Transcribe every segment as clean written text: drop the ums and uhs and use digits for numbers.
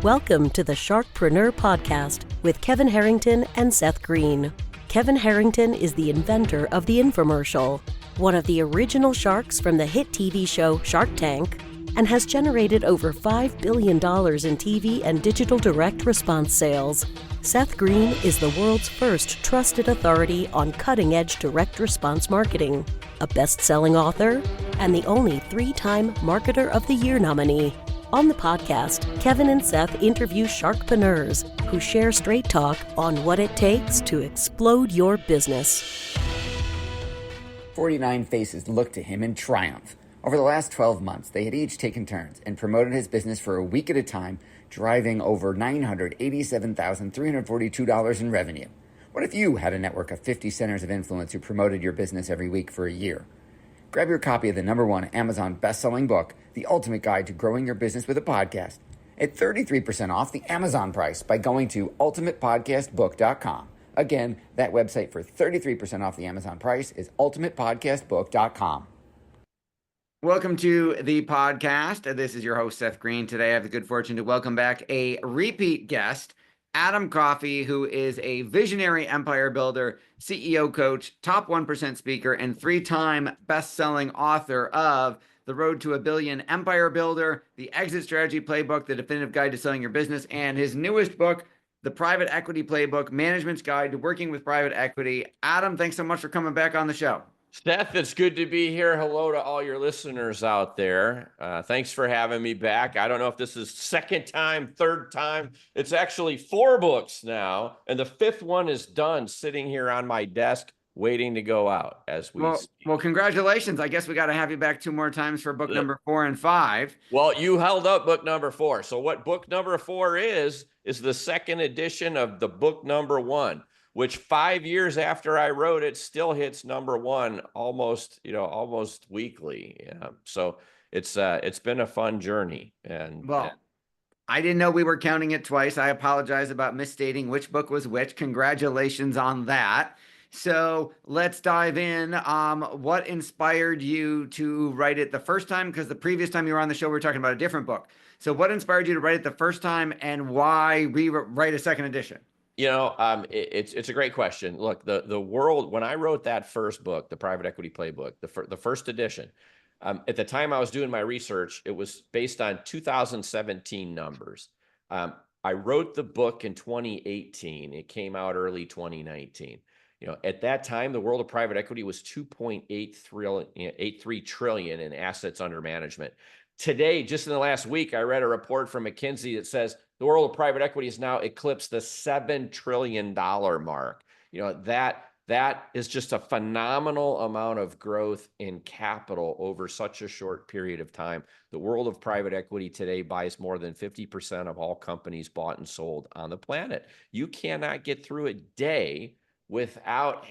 Welcome to the Sharkpreneur podcast with Kevin Harrington and Seth Greene. Kevin Harrington is the inventor of the infomercial, one of the original sharks from the hit TV show Shark Tank, and has generated over $5 billion in TV and digital direct response sales. Seth Greene is the world's first trusted authority on cutting-edge direct response marketing, a best-selling author, and the only 3-time Marketer of the Year nominee. On the podcast, Kevin and Seth interview sharkpreneurs who share straight talk on what it takes to explode your business. 49 faces looked to him in triumph. Over the last 12 months, they had each taken turns and promoted his business for a week at a time, driving over $987,342 in revenue. What if you had a network of 50 centers of influence who promoted your business every week for a year? Grab your copy of the #1 Amazon best-selling book, The Ultimate Guide to Growing Your Business with a Podcast, at 33% off the Amazon price by going to ultimatepodcastbook.com. Again, that website for 33% off the Amazon price is ultimatepodcastbook.com. Welcome to the podcast. This is your host, Seth Greene. Today, I have the good fortune to welcome back a repeat guest, Adam Coffey, who is a visionary empire builder, CEO coach, top 1% speaker, and 3-time best-selling author of The Road to a Billion, Empire Builder, The Exit Strategy Playbook, The Definitive Guide to Selling Your Business, and his newest book, The Private Equity Playbook, Management's Guide to Working with Private Equity. Adam, thanks so much for coming back on the show. Seth, it's good to be here. Hello to all your listeners out there. Thanks for having me back. I don't know if this is second time, third time. It's actually 4 books now, and the 5th one is done, sitting here on my desk, waiting to go out as we speak. Well, congratulations. I guess we got to have you back 2 more times for book number 4 and 5. Well, you held up book number 4. So what book number 4 is the second edition of the book number 1. Which 5 years after I wrote it still hits #1 almost weekly. Yeah. So it's been a fun journey. I didn't know we were counting it twice. I apologize about misstating which book was which. Congratulations on that. So let's dive in. What inspired you to write it the first time? Because the previous time you were on the show, we were talking about a different book. So what inspired you to write it the first time, and why rewrite a second edition? It's a great question. Look, the world, when I wrote that first book, the Private Equity Playbook, the first edition, at the time I was doing my research, it was based on 2017 numbers. I wrote the book in 2018. It came out early 2019. At that time, the world of private equity was $2.83 trillion in assets under management. Today, just in the last week, I read a report from McKinsey that says the world of private equity has now eclipsed the $7 trillion mark. That is just a phenomenal amount of growth in capital over such a short period of time. The world of private equity today buys more than 50% of all companies bought and sold on the planet. You cannot get through a day without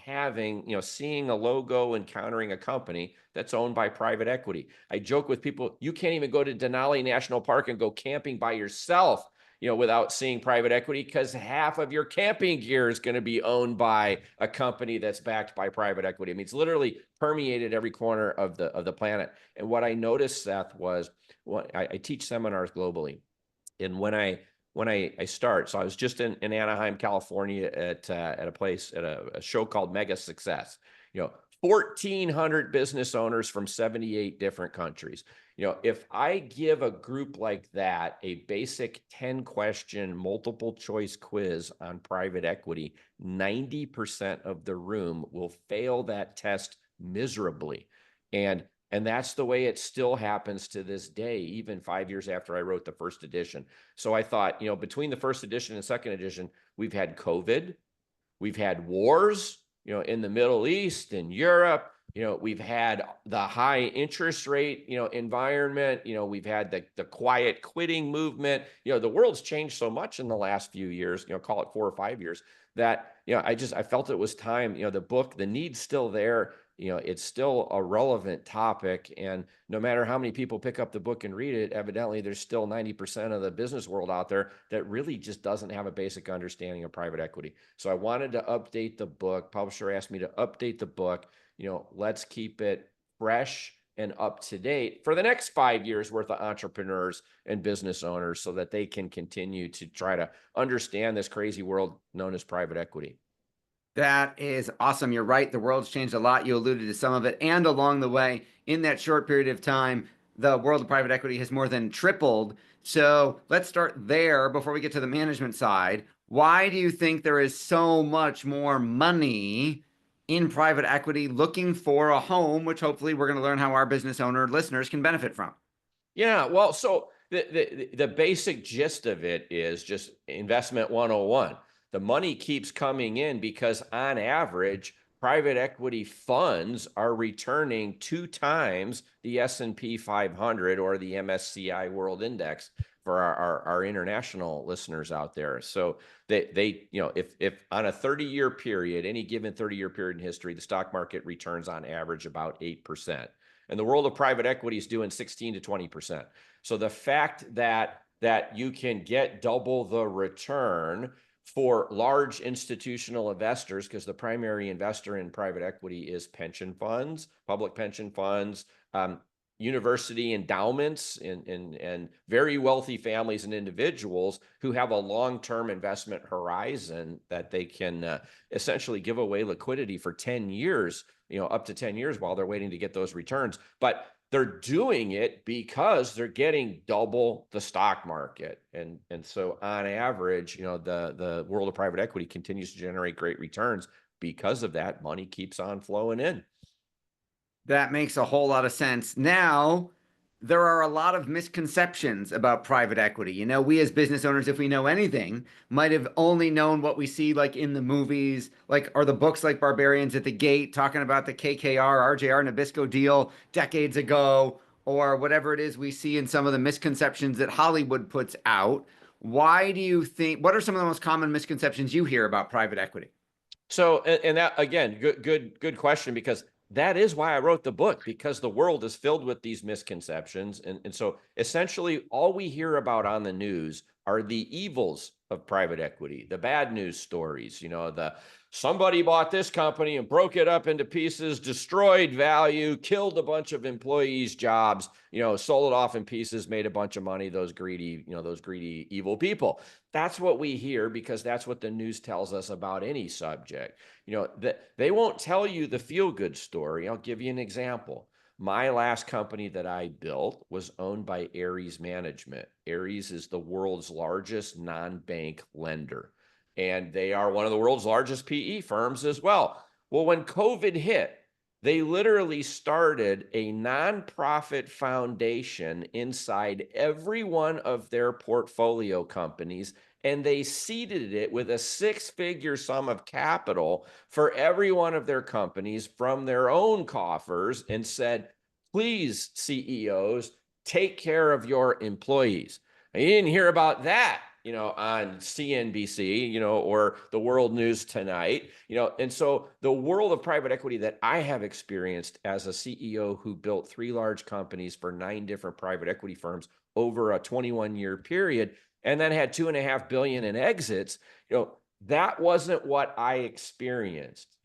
seeing a logo, encountering a company that's owned by private equity. I joke with people, you can't even go to Denali National Park and go camping by yourself, without seeing private equity, because half of your camping gear is going to be owned by a company that's backed by private equity. I mean, it's literally permeated every corner of the planet. And what I noticed, Seth, was I teach seminars globally. And when I start, so I was just in Anaheim, California at a show called Mega Success. 1,400 business owners from 78 different countries. If I give a group like that a basic 10-question multiple choice quiz on private equity, 90% of the room will fail that test miserably. And that's the way it still happens to this day, even 5 years after I wrote the first edition. So I thought, between the first edition and second edition, we've had COVID, we've had wars, in the Middle East and Europe, we've had the high interest rate, environment, we've had the quiet quitting movement. The world's changed so much in the last few years, call it 4 or 5 years, that, I felt it was time, the book, the need's still there. It's still a relevant topic. And no matter how many people pick up the book and read it, evidently there's still 90% of the business world out there that really just doesn't have a basic understanding of private equity. So I wanted to update the book. Publisher asked me to update the book. Let's keep it fresh and up to date for the next 5 years worth of entrepreneurs and business owners so that they can continue to try to understand this crazy world known as private equity. That is awesome. You're right. The world's changed a lot. You alluded to some of it. And along the way, in that short period of time, the world of private equity has more than tripled. So let's start there before we get to the management side. Why do you think there is so much more money in private equity looking for a home, which hopefully we're going to learn how our business owner listeners can benefit from? Yeah, well, so the basic gist of it is just investment 101. The money keeps coming in because on average, private equity funds are returning 2 times the S&P 500 or the MSCI World Index for our international listeners out there. So they if on a 30-year period, any given 30-year period in history, the stock market returns on average about 8%. And the world of private equity is doing 16 to 20%. So the fact that you can get double the return for large institutional investors, because the primary investor in private equity is pension funds, public pension funds, university endowments, and very wealthy families and individuals who have a long-term investment horizon that they can essentially give away liquidity for 10 years, up to 10 years while they're waiting to get those returns. But they're doing it because they're getting double the stock market. And so on average, the world of private equity continues to generate great returns. Because of that, money keeps on flowing in. That makes a whole lot of sense. Now, there are a lot of misconceptions about private equity. We as business owners, if we know anything, might have only known what we see like in the movies, or the books like Barbarians at the Gate talking about the KKR, RJR Nabisco deal decades ago, or whatever it is we see in some of the misconceptions that Hollywood puts out. Why do you think, what are some of the most common misconceptions you hear about private equity? So, and that, again, good question, because that is why I wrote the book, because the world is filled with these misconceptions. And so essentially all we hear about on the news are the evils of private equity, the bad news stories, the somebody bought this company and broke it up into pieces, destroyed value, killed a bunch of employees' jobs, sold it off in pieces, made a bunch of money, those greedy evil people. That's what we hear because that's what the news tells us about any subject. They won't tell you the feel-good story. I'll give you an example. My last company that I built was owned by Ares Management. Ares is the world's largest non-bank lender, and they are one of the world's largest PE firms as well. Well, when COVID hit, they literally started a nonprofit foundation inside every one of their portfolio companies, and they seeded it with a 6-figure sum of capital for every one of their companies from their own coffers and said, please, CEOs, take care of your employees. And you didn't hear about that, on CNBC, or the World News Tonight, and so the world of private equity that I have experienced as a CEO who built 3 large companies for 9 different private equity firms over a 21-year period, and then had $2.5 billion in exits, that wasn't what I experienced.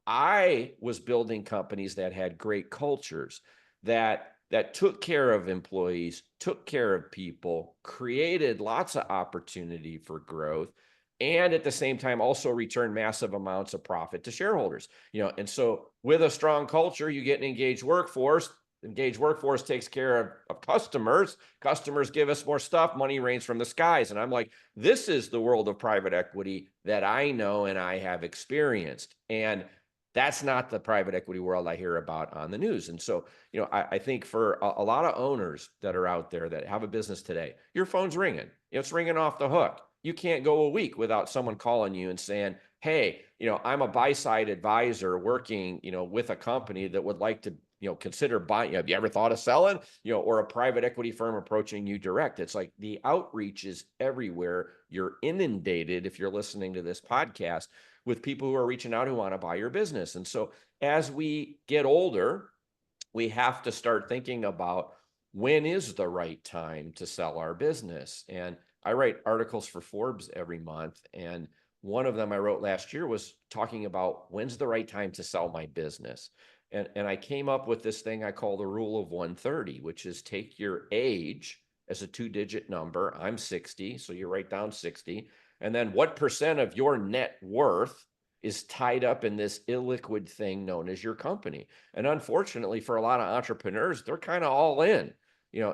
I was building companies that had great cultures, that took care of employees, took care of people, created lots of opportunity for growth, and at the same time also returned massive amounts of profit to shareholders. And so with a strong culture, you get an engaged workforce. Engaged workforce takes care of customers. Customers give us more stuff. Money rains from the skies. And I'm like, this is the world of private equity that I know and I have experienced. And that's not the private equity world I hear about on the news. And so, I think for a lot of owners that are out there that have a business today, your phone's ringing. It's ringing off the hook. You can't go a week without someone calling you and saying, hey, I'm a buy-side advisor working, with a company that would like to, consider buying. Have you ever thought of selling? Or a private equity firm approaching you direct. It's like the outreach is everywhere. You're inundated, if you're listening to this podcast, with people who are reaching out who want to buy your business. And so as we get older, we have to start thinking about when is the right time to sell our business. And I write articles for Forbes every month. And one of them I wrote last year was talking about when's the right time to sell my business. And I came up with this thing I call the rule of 130, which is take your age as a 2-digit number. I'm 60, so you write down 60. And then what percent of your net worth is tied up in this illiquid thing known as your company? And unfortunately, for a lot of entrepreneurs, they're kind of all in.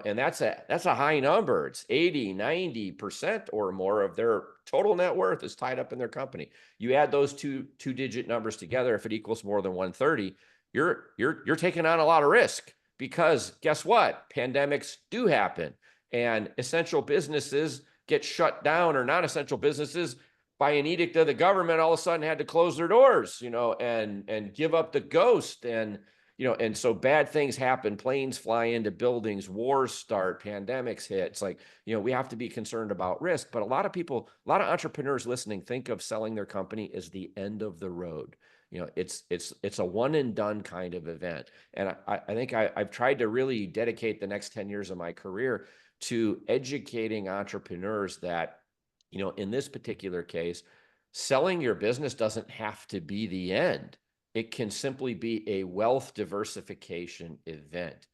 And that's a high number. It's 80, 90% or more of their total net worth is tied up in their company. You add those two-digit numbers together, if it equals more than 130, you're taking on a lot of risk, because guess what? Pandemics do happen, and essential businesses get shut down, or non-essential businesses, by an edict of the government, all of a sudden had to close their doors, and give up the ghost. And so bad things happen. Planes fly into buildings, wars start, pandemics hit. It's like, we have to be concerned about risk. But a lot of entrepreneurs listening think of selling their company as the end of the road. It's a one and done kind of event. And I think I've tried to really dedicate the next 10 years of my career to educating entrepreneurs that, in this particular case, selling your business doesn't have to be the end. It can simply be a wealth diversification event.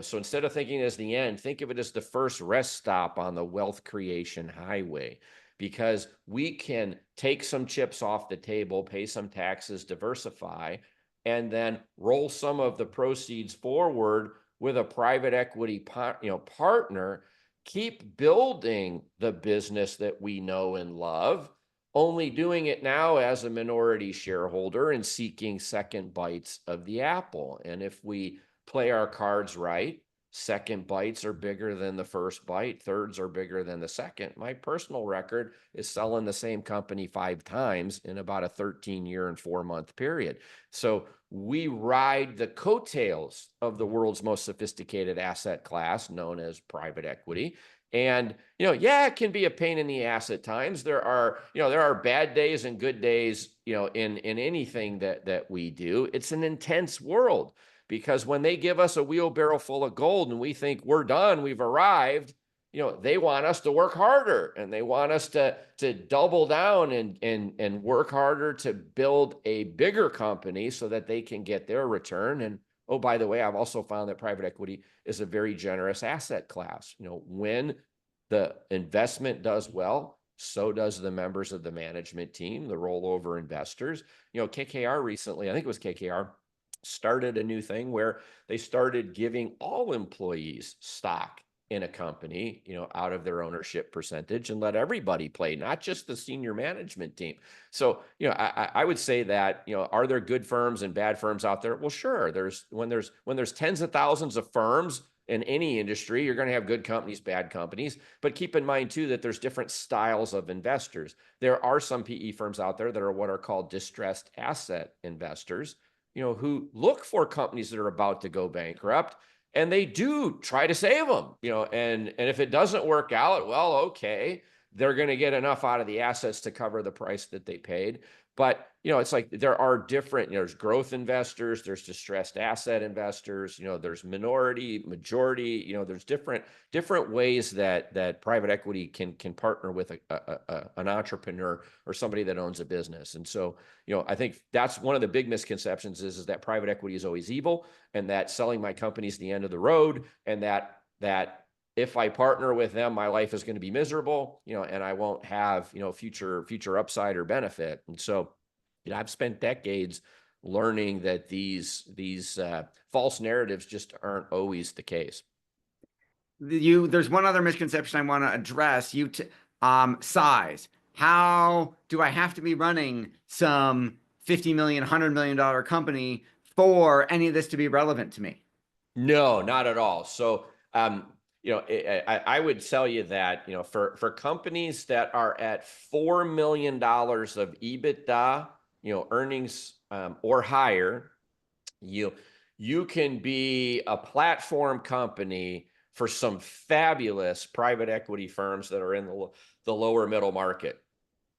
So instead of thinking as the end, think of it as the first rest stop on the wealth creation highway, because we can take some chips off the table, pay some taxes, diversify, and then roll some of the proceeds forward with a private equity partner, keep building the business that we know and love, only doing it now as a minority shareholder and seeking second bites of the apple. And if we play our cards right, second bites are bigger than the first bite, thirds are bigger than the second. My personal record is selling the same company 5 times in about a 13-year and 4-month period. So we ride the coattails of the world's most sophisticated asset class, known as private equity. And, it can be a pain in the ass at times. There are bad days and good days, in anything that we do. It's an intense world, because when they give us a wheelbarrow full of gold and we think we're done, we've arrived, they want us to work harder, and they want us to double down and work harder to build a bigger company so that they can get their return. And oh, by the way, I've also found that private equity is a very generous asset class. When the investment does well, so does the members of the management team, the rollover investors. KKR recently, I think it was KKR, started a new thing where they started giving all employees stock in a company, out of their ownership percentage, and let everybody play, not just the senior management team. So, I would say that, are there good firms and bad firms out there? Well, sure. When there's tens of thousands of firms in any industry, you're going to have good companies, bad companies. But keep in mind too that there's different styles of investors. There are some PE firms out there that are what are called distressed asset investors, who look for companies that are about to go bankrupt, and they do try to save them, and if it doesn't work out, well, okay, they're going to get enough out of the assets to cover the price that they paid. But, it's like there are different, there's growth investors, there's distressed asset investors, there's minority, majority, there's different ways that private equity can partner with an entrepreneur or somebody that owns a business. And so, I think that's one of the big misconceptions is that private equity is always evil, and that selling my company is the end of the road, and that if I partner with them, my life is going to be miserable, and I won't have, future upside or benefit. And so, I've spent decades learning that these false narratives just aren't always the case. There's one other misconception I want to address. Size. How do I have to be running some $50 million, $100 million company for any of this to be relevant to me? No, not at all. So, I would tell you that, for companies that are at $4 million of EBITDA, earnings, or higher, you can be a platform company for some fabulous private equity firms that are in the lower middle market.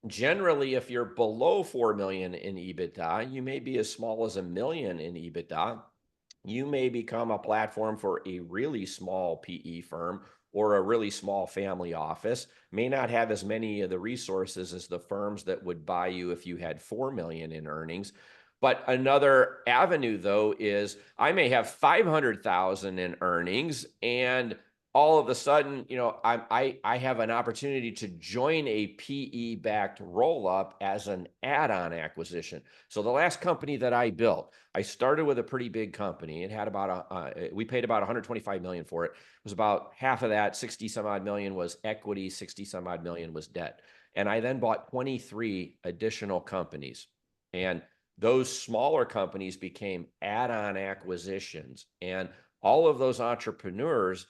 Generally, if you're below 4 million in EBITDA, you may be as small as $1 million in EBITDA. You may become a platform for a really small PE firm or a really small family office, may not have as many of the resources as the firms that would buy you if you had 4 million in earnings. But another avenue, though, is I may have 500,000 in earnings, and all of a sudden, I have an opportunity to join a PE-backed roll-up as an add-on acquisition. So the last company that I built, I started with a pretty big company. It had we paid about 125 million for it. It was about half of that, 60 some odd million was equity, 60 some odd million was debt. And I then bought 23 additional companies. And those smaller companies became add-on acquisitions. And all of those entrepreneurs,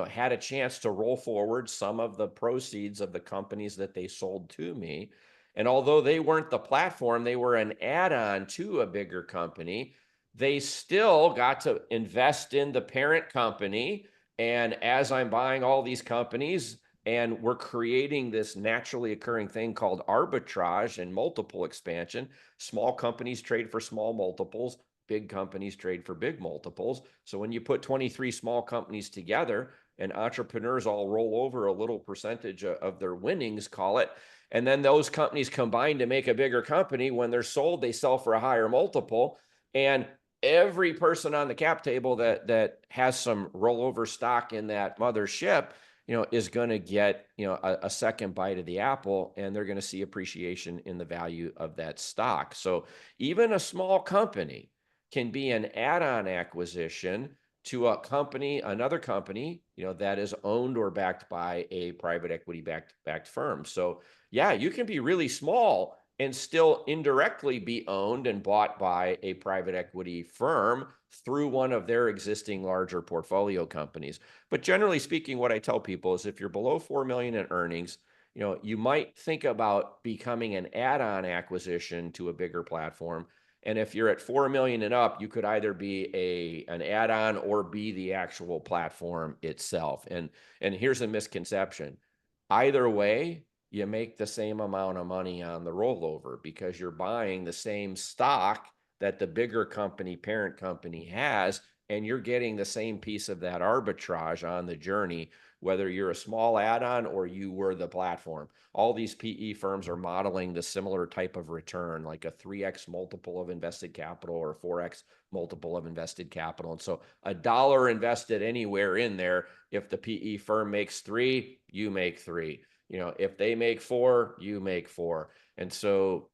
had a chance to roll forward some of the proceeds of the companies that they sold to me. And although they weren't the platform, they were an add-on to a bigger company, they still got to invest in the parent company. And as I'm buying all these companies, and we're creating this naturally occurring thing called arbitrage and multiple expansion. Small companies trade for small multiples. Big companies trade for big multiples. So when you put 23 small companies together and entrepreneurs all roll over a little percentage of their winnings, call it, and then those companies combine to make a bigger company, when they're sold, they sell for a higher multiple. And every person on the cap table that has some rollover stock in that mothership, is going to get, a second bite of the apple, and they're going to see appreciation in the value of that stock. So even a small company can be an add-on acquisition to another company, that is owned or backed by a private equity backed firm. So yeah, you can be really small and still indirectly be owned and bought by a private equity firm through one of their existing larger portfolio companies. But generally speaking, what I tell people is if you're below 4 million in earnings, you might think about becoming an add-on acquisition to a bigger platform. And if you're at 4 million and up, you could either be an add-on or be the actual platform itself. And here's a misconception. Either way, you make the same amount of money on the rollover because you're buying the same stock that the bigger company, parent company has, and you're getting the same piece of that arbitrage on the journey, whether you're a small add-on or you were the platform. All these PE firms are modeling the similar type of return, like a 3x multiple of invested capital or 4x multiple of invested capital. And so $1 invested anywhere in there, if the PE firm makes 3, you make 3. If they make 4, you make 4. And so,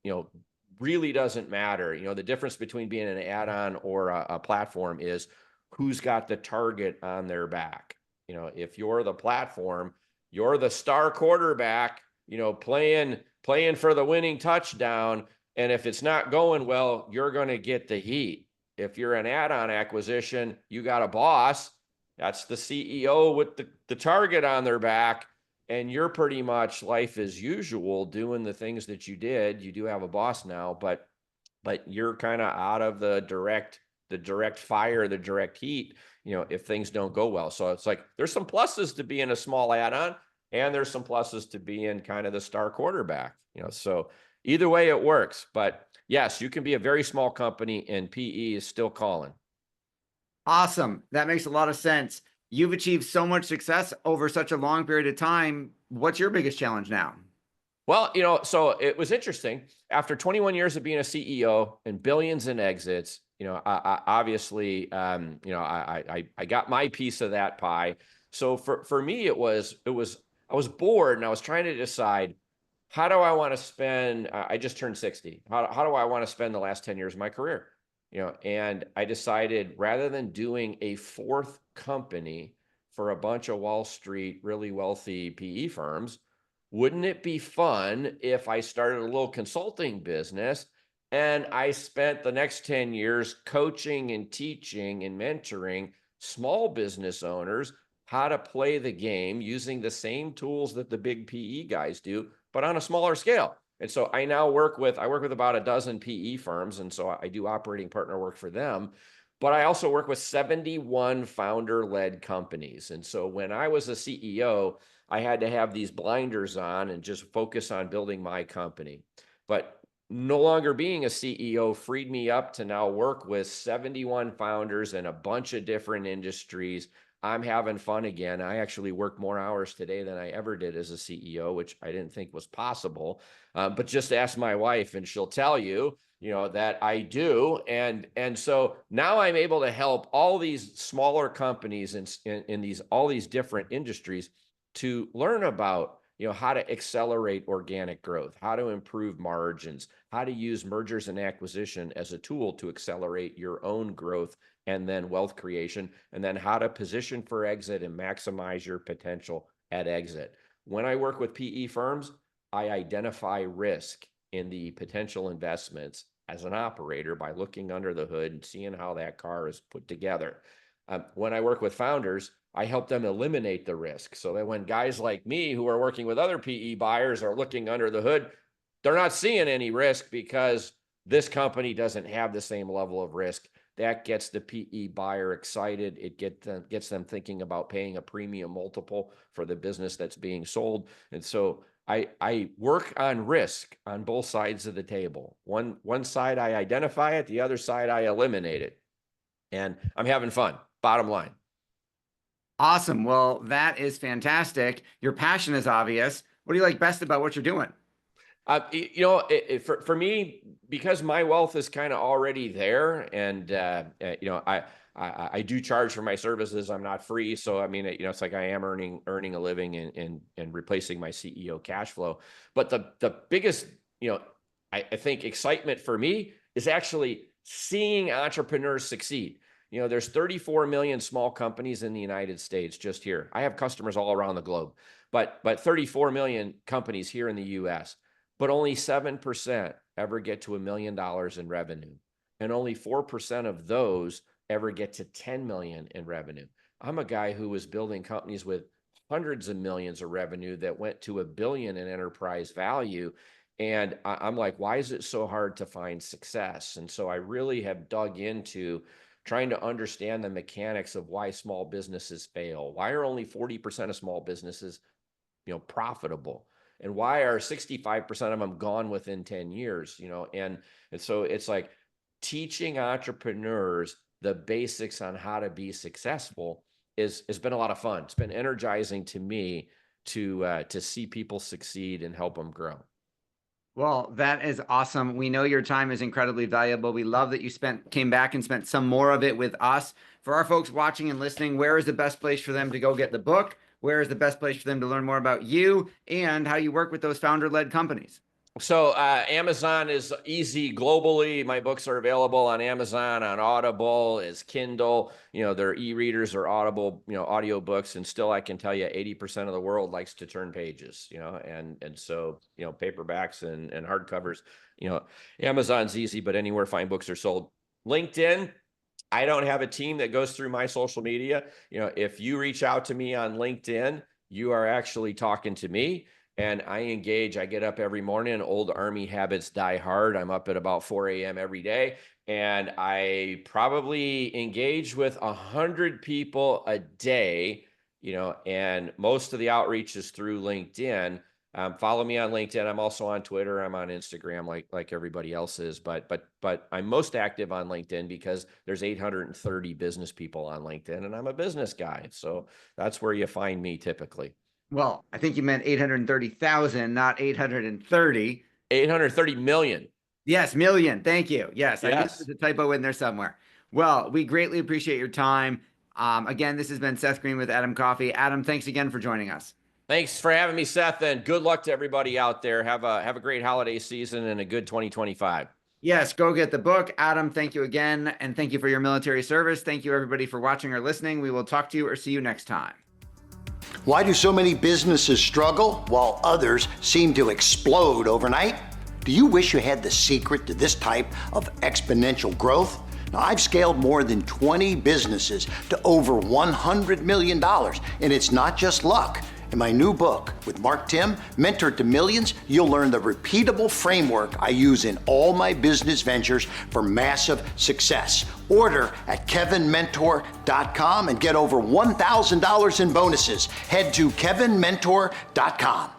really doesn't matter. The difference between being an add-on or a platform is who's got the target on their back. If you're the platform, you're the star quarterback, playing for the winning touchdown. And if it's not going well, you're going to get the heat. If you're an add-on acquisition, you got a boss. That's the CEO with the target on their back. And you're pretty much life as usual doing the things that you did. You do have a boss now, but you're kind of out of the direct fire, the direct heat, if things don't go well. So it's like, there's some pluses to being a small add-on, and there's some pluses to being kind of the star quarterback, so either way it works. But yes, you can be a very small company and PE is still calling. Awesome. That makes a lot of sense. You've achieved so much success over such a long period of time. What's your biggest challenge now? Well, so it was interesting. After 21 years of being a CEO and billions in exits, I obviously, I got my piece of that pie. So for me, I was bored and I was trying to decide, how do I want to spend, I just turned 60. How do I want to spend the last 10 years of my career? And I decided, rather than doing a fourth company for a bunch of Wall Street, really wealthy PE firms, wouldn't it be fun if I started a little consulting business and I spent the next 10 years coaching and teaching and mentoring small business owners how to play the game using the same tools that the big PE guys do, but on a smaller scale? And so I now work with about a dozen PE firms. And so I do operating partner work for them, but I also work with 71 founder-led companies. And so when I was a CEO, I had to have these blinders on and just focus on building my company. But no longer being a CEO freed me up to now work with 71 founders in a bunch of different industries. I'm having fun again. I actually work more hours today than I ever did as a CEO, which I didn't think was possible. But just ask my wife and she'll tell you. that I do. And so now I'm able to help all these smaller companies in all these different industries to learn about, how to accelerate organic growth, how to improve margins, how to use mergers and acquisition as a tool to accelerate your own growth and then wealth creation, and then how to position for exit and maximize your potential at exit. When I work with PE firms, I identify risk in the potential investments as an operator by looking under the hood and seeing how that car is put together. When I work with founders, I help them eliminate the risk so that when guys like me who are working with other PE buyers are looking under the hood, they're not seeing any risk because this company doesn't have the same level of risk. That gets the PE buyer excited. It gets them thinking about paying a premium multiple for the business that's being sold. And so I work on risk on both sides of the table. One side I identify it, the other side I eliminate it. And I'm having fun, bottom line. Awesome. Well, that is fantastic. Your passion is obvious. What do you like best about what you're doing? For me, because my wealth is kind of already there, and I do charge for my services. I'm not free, so I mean, it's like I am earning a living and replacing my CEO cash flow. But the biggest, I think excitement for me is actually seeing entrepreneurs succeed. There's 34 million small companies in the United States just here. I have customers all around the globe, but 34 million companies here in the U.S. But only 7% ever get to $1 million in revenue. And only 4% of those ever get to 10 million in revenue. I'm a guy who was building companies with hundreds of millions of revenue that went to $1 billion in enterprise value. And I'm like, why is it so hard to find success? And so I really have dug into trying to understand the mechanics of why small businesses fail. Why are only 40% of small businesses, profitable? And why are 65% of them gone within 10 years? And so it's like teaching entrepreneurs the basics on how to be successful has been a lot of fun. It's been energizing to me to see people succeed and help them grow. Well, that is awesome. We know your time is incredibly valuable. We love that you came back and spent some more of it with us. For our folks watching and listening, where is the best place for them to go get the book? Where is the best place for them to learn more about you and how you work with those founder-led companies? So Amazon is easy globally. My books are available on Amazon, on Audible, as Kindle. They're e-readers or Audible, audio books. And still, I can tell you 80% of the world likes to turn pages, and so, paperbacks and hardcovers, Amazon's easy, but anywhere fine books are sold. LinkedIn, I don't have a team that goes through my social media. If you reach out to me on LinkedIn, you are actually talking to me. And I engage. I get up every morning. Old Army habits die hard. I'm up at about 4 a.m. every day. And I probably engage with 100 people a day, and most of the outreach is through LinkedIn. Follow me on LinkedIn. I'm also on Twitter. I'm on Instagram like everybody else is. But I'm most active on LinkedIn because there's 830 business people on LinkedIn, and I'm a business guy. So that's where you find me typically. Well, I think you meant 830,000, not 830. 830 million. Yes, million. Thank you. Yes. I guess there's a typo in there somewhere. Well, we greatly appreciate your time. Again, this has been Seth Greene with Adam Coffey. Adam, thanks again for joining us. Thanks for having me, Seth, and good luck to everybody out there. Have a great holiday season and a good 2025. Yes, go get the book. Adam, thank you again, and thank you for your military service. Thank you, everybody, for watching or listening. We will talk to you or see you next time. Why do so many businesses struggle while others seem to explode overnight? Do you wish you had the secret to this type of exponential growth? Now, I've scaled more than 20 businesses to over $100 million, and it's not just luck. In my new book with Mark Tim, Mentor to Millions, you'll learn the repeatable framework I use in all my business ventures for massive success. Order at kevinmentor.com and get over $1,000 in bonuses. Head to kevinmentor.com.